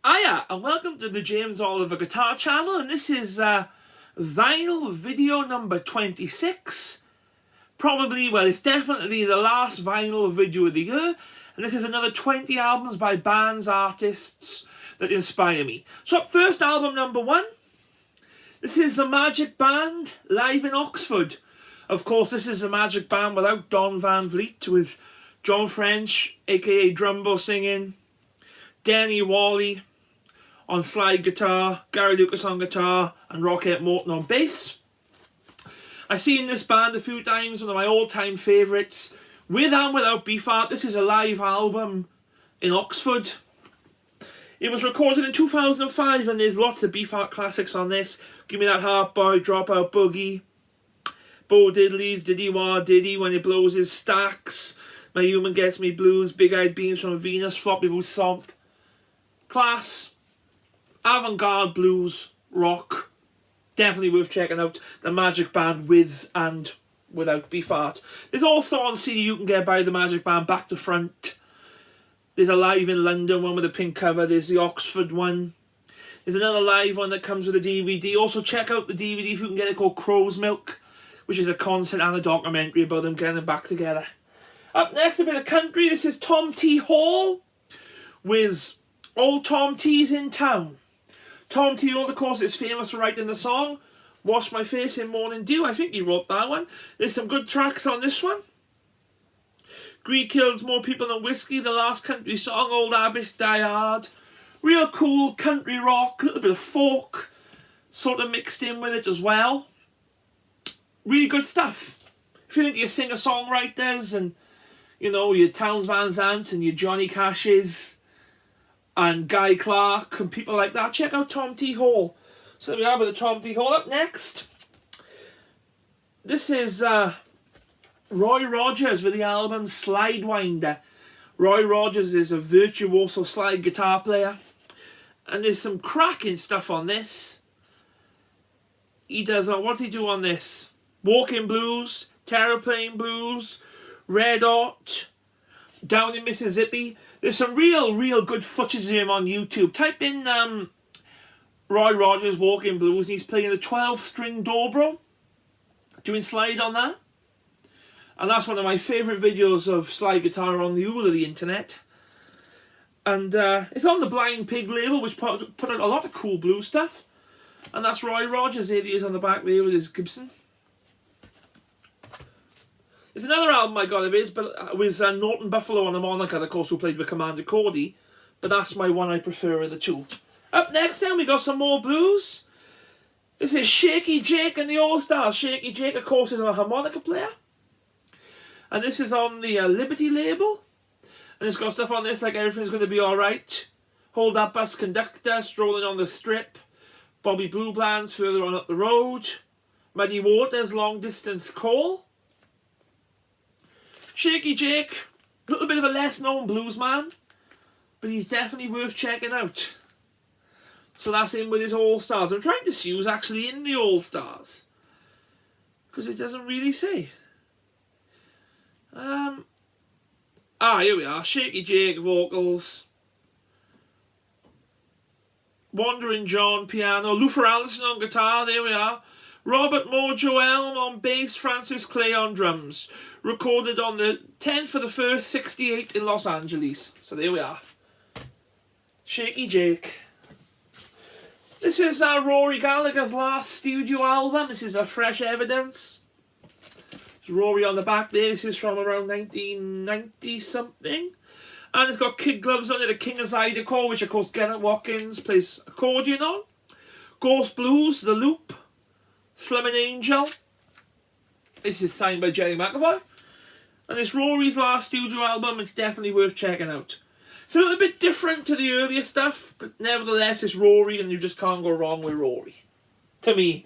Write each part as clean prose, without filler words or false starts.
Hiya, and welcome to the James Oliver Guitar Channel, and this is vinyl video number 26. Probably, well, it's definitely the last vinyl video of the year, and this is another 20 albums by bands, artists that inspire me. So up first, album number 1. This is the Magic Band, live in Oxford. Of course, this is the Magic Band without Don Van Vliet, with John French, aka Drumbo, singing, Denny Wally on slide guitar, Gary Lucas on guitar, and Rocket Morton on bass. I've seen this band a few times, one of my all-time favourites, with and without Beefheart. This is a live album in Oxford. It was recorded in 2005, and there's lots of Beefheart classics on this. Give Me That Heart Boy, Dropout Boogie, Bo Diddley's Diddy Wah Diddy, When It Blows His Stacks, My Human Gets Me Blues, Big Eyed Beans from Venus, Floppy Boo Thomp. Class, avant-garde blues, rock. Definitely worth checking out the Magic Band with and without Beefheart. There's also on CD you can get by the Magic Band back to front. There's a live in London one with a pink cover. There's the Oxford one. There's another live one that comes with a DVD. Also check out the DVD if you can get it, called Crow's Milk, which is a concert and a documentary about them getting back together. Up next, a bit of country. This is Tom T. Hall with Old Tom T's in Town. Tom T. Hall, of course, is famous for writing the song Wash My Face in Morning Dew. I think he wrote that one. There's some good tracks on this one. Greed Kills More People Than Whiskey, the last country song, Old Abbess Die Hard. Real cool country rock, a little bit of folk sort of mixed in with it as well. Really good stuff. If you think your singer-songwriters and, you know, your Townes Van Zants and your Johnny Cashes and Guy Clark and people like that, check out Tom T. Hall. So there we are with the Tom T. Hall. Up next, this is Roy Rogers with the album Slidewinder. Roy Rogers is a virtuoso slide guitar player, and there's some cracking stuff on this. He does, what did he do on this? Walking Blues, Terraplane Blues, Red Hot, Down in Mississippi. There's some real good footage of him on YouTube. Type in Roy Rogers Walking Blues, and he's playing a 12-string dobro, doing slide on that. And that's one of my favourite videos of slide guitar on the whole of the internet. And it's on the Blind Pig label, which put out a lot of cool blues stuff. And that's Roy Rogers. There he is on the back there with his Gibson. There's another album I got of his, but with Norton Buffalo on harmonica, of course, who played with Commander Cody. But that's my one I prefer of the two. Up next then, we got some more blues. This is Shaky Jake and the All-Stars. Shaky Jake, of course, is a harmonica player. And this is on the Liberty label. And it's got stuff on this like Everything's Gonna Be Alright, Hold That Bus Conductor, Strolling on the Strip, Bobby Blue Bland's Further On Up the Road, Muddy Waters, Long Distance Call. Shaky Jake, a little bit of a less known blues man, but he's definitely worth checking out. So that's him with his All-Stars. I'm trying to see who's actually in the All-Stars, because it doesn't really say. Here we are. Shaky Jake vocals, Wandering John piano, Luther Allison on guitar, there we are. Robert Mojo Elm on bass, Francis Clay on drums. Recorded on the 10th of the 1st, 68 in Los Angeles. So there we are. Shaky Jake. This is Rory Gallagher's last studio album. This is Fresh Evidence. There's Rory on the back there. This is from around 1990 something. And it's got kid gloves on it. The King of Zydeco, which of course Gerrit Watkins plays accordion on. Ghost Blues, The Loop, Slummin' Angel. This is signed by Jerry McAvoy. And it's Rory's last studio album. It's definitely worth checking out. It's a little bit different to the earlier stuff, but nevertheless it's Rory and you just can't go wrong with Rory. To me.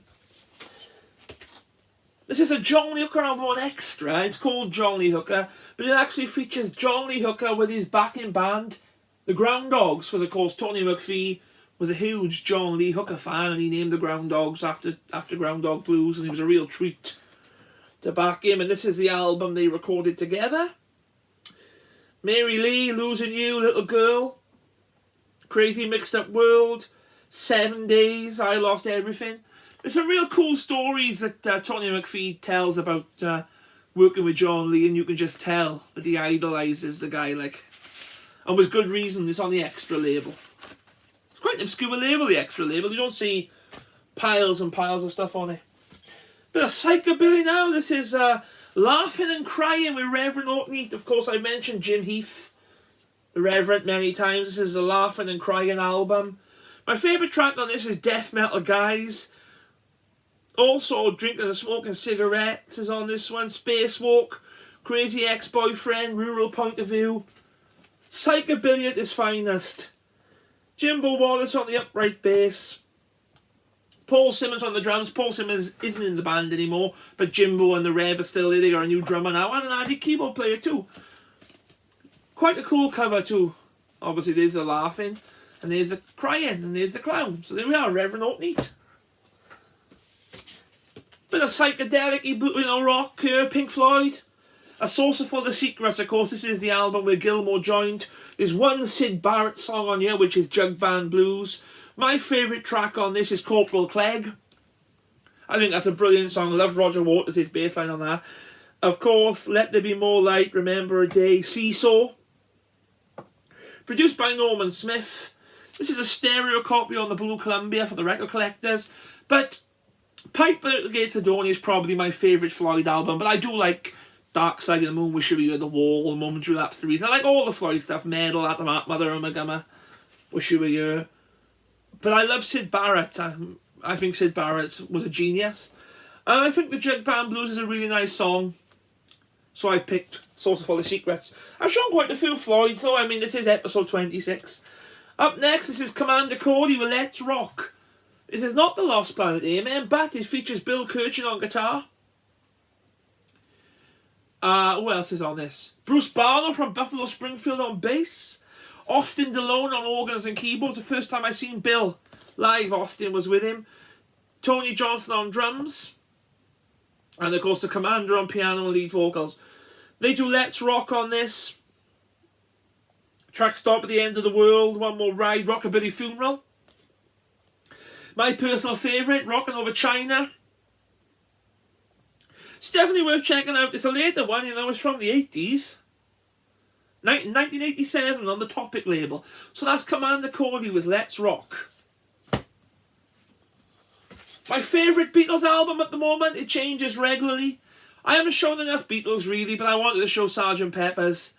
This is a John Lee Hooker album on Extra. It's called John Lee Hooker, but it actually features John Lee Hooker with his backing band, the Groundhogs, because of course Tony McPhee was a huge John Lee Hooker fan and he named the Groundhogs after Groundhog Blues, and it was a real treat to back him. And this is the album they recorded together. Mary Lee, Losing You, Little Girl, Crazy Mixed Up World, 7 Days, I Lost Everything. There's some real cool stories that Tony McPhee tells about working with John Lee, and you can just tell that he idolises the guy, like, and with good reason. It's on the Extra label. It's quite an obscure label, the Extra label. You don't see piles and piles of stuff on it. Bit of Psychobilly now. This is Laughing and Crying with Reverend Orkney. Of course, I mentioned Jim Heath, the Reverend, many times. This is the Laughing and Crying album. My favourite track on this is Death Metal Guys. Also, Drinking and Smoking Cigarettes is on this one. Spacewalk, Crazy Ex-Boyfriend, Rural Point of View. Psychobilly at its finest. Jimbo Wallace on the upright bass. Paul Simmons on the drums. Paul Simmons isn't in the band anymore, but Jimbo and the Rev are still there. They got a new drummer now and an added keyboard player too. Quite a cool cover too. Obviously there's the laughing, and there's the crying, and there's the clown. So there we are, Reverend Orkney. Bit of psychedelic, rock here, Pink Floyd. A Saucer for the Secrets, of course. This is the album where Gilmour joined. There's one Syd Barrett song on here, which is Jug Band Blues. My favourite track on this is Corporal Clegg. I think that's a brilliant song. I love Roger Waters' bass line on that. Of course, Let There Be More Light, Remember a Day, Seesaw. Produced by Norman Smith. This is a stereo copy on the Blue Columbia for the record collectors. But Piper at the Gates of Dawn is probably my favourite Floyd album. But I do like Dark Side of the Moon, Wish You Were the Wall, Momentary Lapse of Reason. I like all the Floyd stuff. Medal, At the Mother, Umagama, Wish You Were Here. But I love Syd Barrett. I think Syd Barrett was a genius. And I think the Jug Band Blues is a really nice song. So I picked Saucer for the Secrets. I've shown quite a few Floyd, so I mean, this is episode 26. Up next, this is Commander Cody with Let's Rock. This is not the Lost Planet Amen, but it features Bill Kirchen on guitar. Who else is on this? Bruce Barlow from Buffalo Springfield on bass. Austin DeLone on organs and keyboards. The first time I seen Bill live, Austin was with him. Tony Johnson on drums. And of course the Commander on piano and lead vocals. They do Let's Rock on this. Track Stop at the End of the World. One More Ride. Rockabilly Funeral. My personal favourite, Rockin' Over China. It's definitely worth checking out. It's a later one, it's from the 80s. 1987 on the Topic label. So that's Commander Cody with Let's Rock. My favourite Beatles album at the moment, it changes regularly. I haven't shown enough Beatles really, but I wanted to show Sgt Peppers.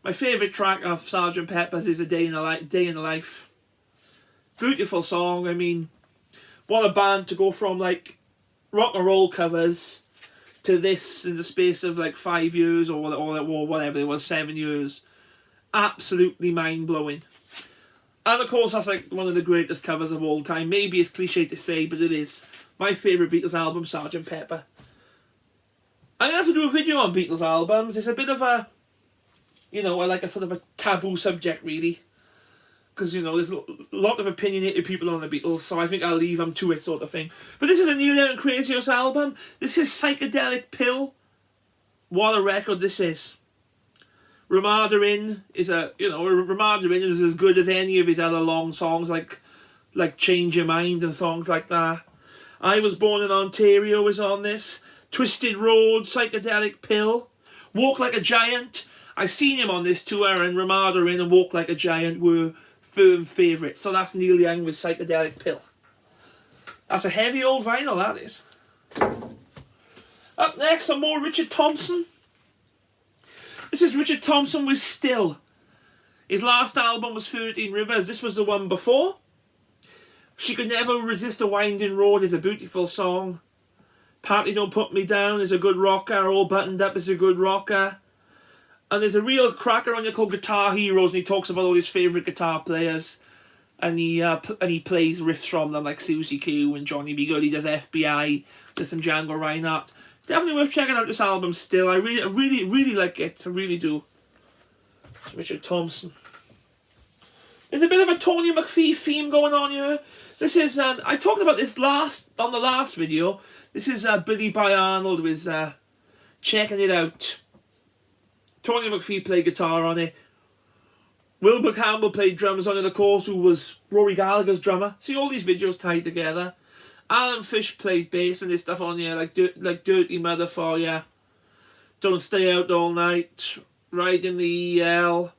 My favourite track of Sgt Peppers is A Day in the Life. Beautiful song. I mean, what a band to go from like rock and roll covers to this in the space of like 5 years or whatever it was, 7 years. Absolutely mind-blowing. And of course that's like one of the greatest covers of all time. Maybe it's cliche to say, but it is. My favourite Beatles album, Sgt Pepper. I'm going to have to do a video on Beatles albums. It's a bit of a, like a sort of a taboo subject really. Because, there's a lot of opinionated people on the Beatles, so I think I'll leave them to it sort of thing. But this is a Neil Young and Crazy Horse album. This is Psychedelic Pill. What a record this is. Ramada In is Ramada In is as good as any of his other long songs, like Change Your Mind and songs like that. I Was Born in Ontario is on this. Twisted Road, Psychedelic Pill. Walk Like a Giant. I seen him on this tour, and Ramada In and Walk Like a Giant were firm favourites. So that's Neil Young with Psychedelic Pill. That's a heavy old vinyl, that is. Up next, some more Richard Thompson. This is Richard Thompson with Still. His last album was 13 Rivers. This was the one before. She Could Never Resist a Winding Road is a beautiful song. Partly Don't Put Me Down is a good rocker. All Buttoned Up is a good rocker. And there's a real cracker on here called Guitar Heroes, and he talks about all his favourite guitar players, and he plays riffs from them like Susie Q and Johnny B. Good. He does FBI, does some Django Reinhardt. It's definitely worth checking out this album still. I really like it. I really do. It's Richard Thompson. There's a bit of a Tony McPhee theme going on here. This is I talked about this on the last video. This is Billy By Arnold with Checking It Out. Tony McPhee played guitar on it. Wilbur Campbell played drums on it, of course, who was Rory Gallagher's drummer. See, all these videos tied together. Alan Fish played bass and this stuff on here, like Dirty Mother for ya. Don't Stay Out All Night. Riding the EL.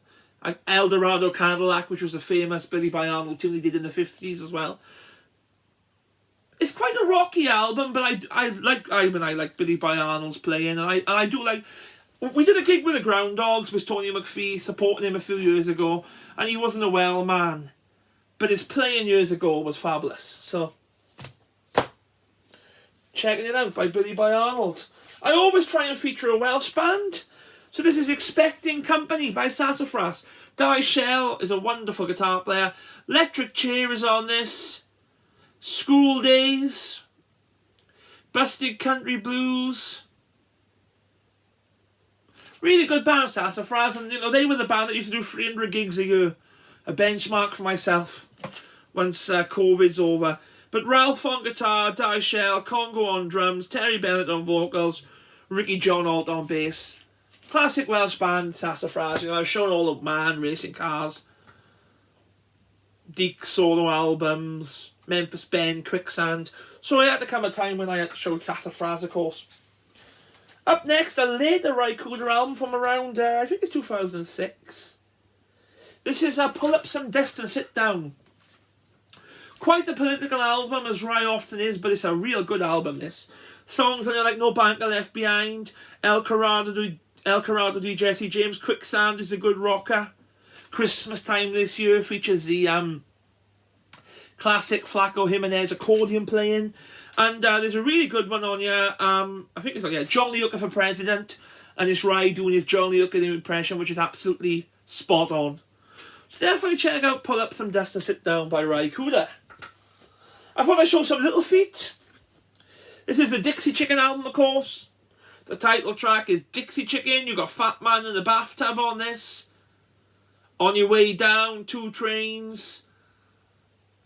Eldorado Cadillac, which was a famous Billy By Arnold tune he did in the 50s as well. It's quite a rocky album, but I like Billy By Arnold's playing, and I do like. We did a gig with the Groundhogs with Tony McPhee, supporting him a few years ago, and he wasn't a well man, but his playing years ago was fabulous. So, checking it out by Billy By Arnold. I always try and feature a Welsh band. So this is Expecting Company by Sassafras. Di Shell is a wonderful guitar player. Electric Chair is on this. School Days. Busted Country Blues. Really good band, Sassafras. And you know, they were the band that used to do 300 gigs a year. A benchmark for myself once COVID's over. But Ralph on guitar, Di Shell, Congo on drums, Terry Bennett on vocals, Ricky John Alt on bass. Classic Welsh band, Sassafras. You know, I've shown all of Man, Racing Cars, Deke solo albums, Memphis Ben, Quicksand. So it had to come a time when I had to show Sassafras, of course. Up next, a later Rycooder album from around, I think it's 2006. This is Pull Up Some Dust and Sit Down. Quite a political album, as Rye often is, but it's a real good album, this. Songs like No Banker Left Behind, El Corrado do Jesse James, Quicksand is a good rocker. Christmas Time this year features the classic Flaco Jimenez accordion playing. And there's a really good one on here. I think it's like John Lee Hooker for President. And it's Rye doing his John Lee Hooker impression, which is absolutely spot on. So definitely check out Pull Up Some Dust and Sit Down by Rycooder. I thought I'd show some Little Feat. This is the Dixie Chicken album, of course. The title track is Dixie Chicken. You got Fat Man in the Bathtub on this. On Your Way Down, 2 Trains.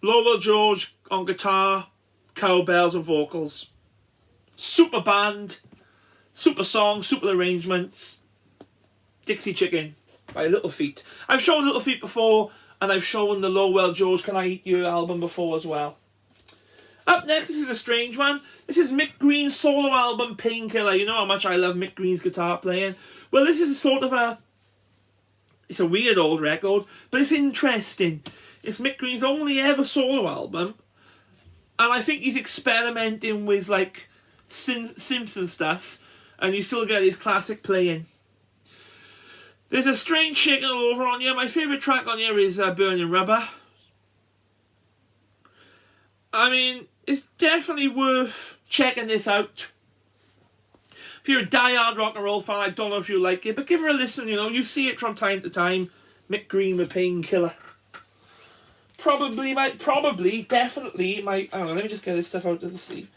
Lowell George on guitar, cowbells and vocals. Super band, super song, super arrangements. Dixie Chicken by Little Feat. I've shown Little Feat before, and I've shown the Lowell George Can I Eat You album before as well. Up next, this is a strange one. This is Mick Green's solo album, Painkiller. You know how much I love Mick Green's guitar playing. Well, this is sort of it's a weird old record, but it's interesting. It's Mick Green's only ever solo album, and I think he's experimenting with like Simpson stuff, and you still get his classic playing. There's a strange shaking all over on here. My favourite track on here is Burning Rubber. I mean, it's definitely worth checking this out. If you're a die-hard rock and roll fan, I don't know if you like it, but give her a listen, you know. You see it from time to time. Mick Green with Painkiller. Definitely I don't know, let me just get this stuff out of the sleeve.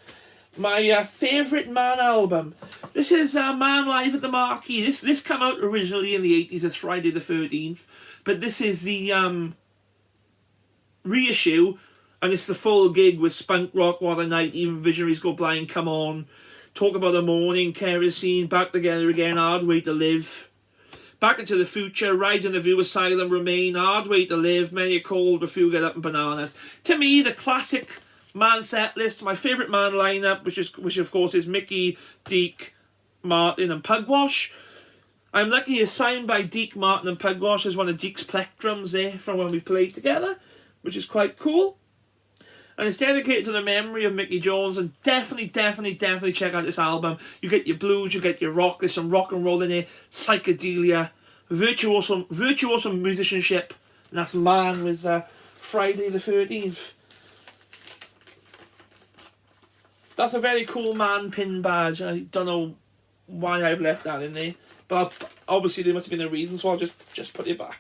My favourite Man album. This is Man Live at the Marquee. This came out originally in the 80s as Friday the 13th, but this is the reissue. And it's the full gig with Spunk Rock, What a Night, Even Visionaries Go Blind, Come On, Talk About the Morning, Kerosene, Back Together Again, Hard Way to Live, Back Into the Future, Ride in the View, Asylum Remain, Hard Way to Live, Many a Cold, A Few Get Up and Bananas. To me, the classic Man set list, my favourite Man lineup, which of course is Mickey, Deke, Martin and Pugwash. I'm lucky it's signed by Deke, Martin and Pugwash as one of Deke's plectrums there from when we played together, which is quite cool. And it's dedicated to the memory of Mickey Jones, and definitely check out this album. You get your blues, you get your rock, there's some rock and roll in there, psychedelia, virtuoso musicianship, and that's Man with Friday the 13th. That's a very cool Man pin badge. I don't know why I've left that in there, but obviously there must have been a reason, so I'll just put it back.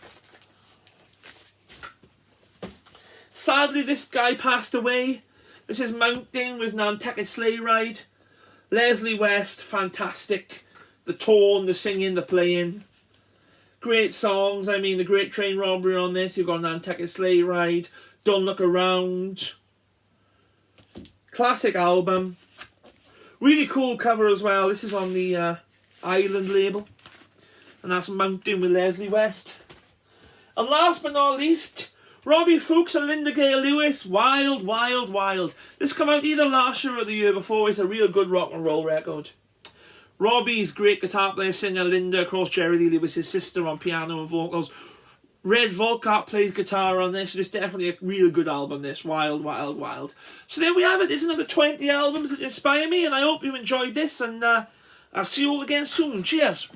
Sadly, this guy passed away. This is Mountain with Nantucket Sleigh Ride. Leslie West, fantastic. The tone, the singing, the playing. Great songs. I mean, the Great Train Robbery on this. You've got Nantucket Sleigh Ride. Don't Look Around. Classic album. Really cool cover as well. This is on the Island label. And that's Mountain with Leslie West. And last but not least, Robbie Fuchs and Linda Gay Lewis, Wild, Wild, Wild. This came out either last year or the year before. It's a real good rock and roll record. Robbie's great guitar player, singer, Linda, of course, Jerry Lee Lewis' sister on piano and vocals. Red Volkart plays guitar on this. It's definitely a real good album, this. Wild, Wild, Wild. So there we have it. There's another 20 albums that inspire me, and I hope you enjoyed this, and I'll see you all again soon. Cheers.